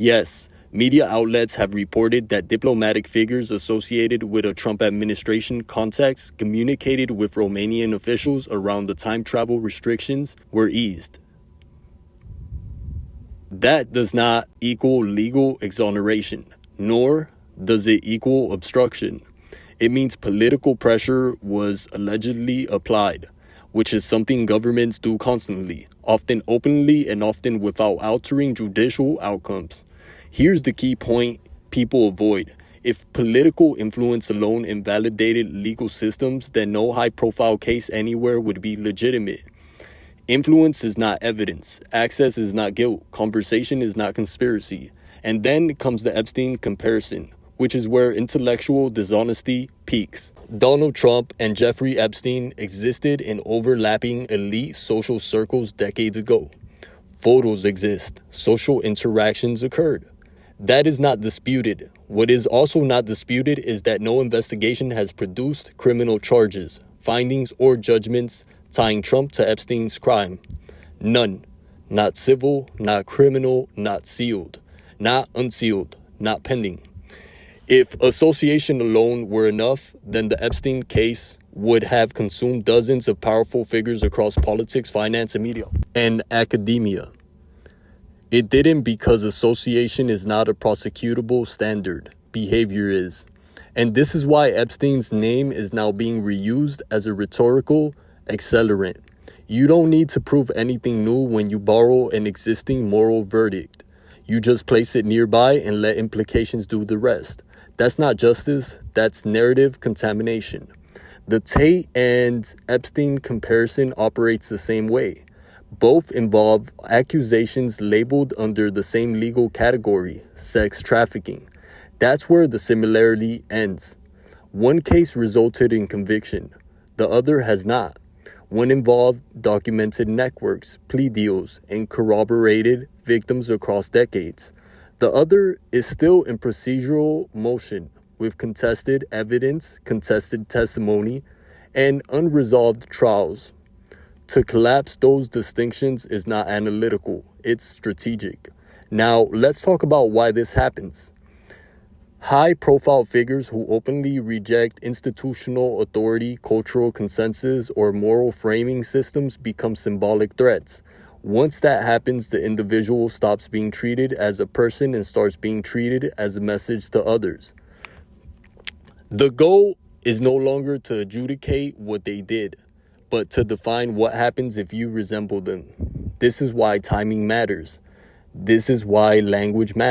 Yes, media outlets have reported that diplomatic figures associated with a Trump administration contacts communicated with Romanian officials around the time travel restrictions were eased. That does not equal legal exoneration, nor does it equal obstruction. It means political pressure was allegedly applied, which is something governments do constantly, often openly and often without altering judicial outcomes. Here's the key point people avoid. If political influence alone invalidated legal systems, then no high-profile case anywhere would be legitimate. Influence is not evidence. Access is not guilt. Conversation is not conspiracy. And then comes the Epstein comparison, which is where intellectual dishonesty peaks. Donald Trump and Jeffrey Epstein existed in overlapping elite social circles decades ago. Photos exist. Social interactions occurred. That is not disputed. What is also not disputed is that no investigation has produced criminal charges, findings, or judgments tying Trump to Epstein's crime. None. Not civil, not criminal, not sealed, not unsealed, not pending. If association alone were enough, then the Epstein case would have consumed dozens of powerful figures across politics, finance, and media, and academia. It didn't because association is not a prosecutable standard. Behavior is. And this is why Epstein's name is now being reused as a rhetorical accelerant. You don't need to prove anything new when you borrow an existing moral verdict. You just place it nearby and let implications do the rest. That's not justice, that's narrative contamination. The Tate and Epstein comparison operates the same way. Both involve accusations labeled under the same legal category, sex trafficking. That's where the similarity ends. One case resulted in conviction, the other has not. One involved documented networks, plea deals, and corroborated victims across decades. The other is still in procedural motion with contested evidence, contested testimony, and unresolved trials. To collapse those distinctions is not analytical, it's strategic. Now, let's talk about why this happens. High-profile figures who openly reject institutional authority, cultural consensus, or moral framing systems become symbolic threats. Once that happens, the individual stops being treated as a person and starts being treated as a message to others. The goal is no longer to adjudicate what they did, but to define what happens if you resemble them. This is why timing matters. This is why language matters.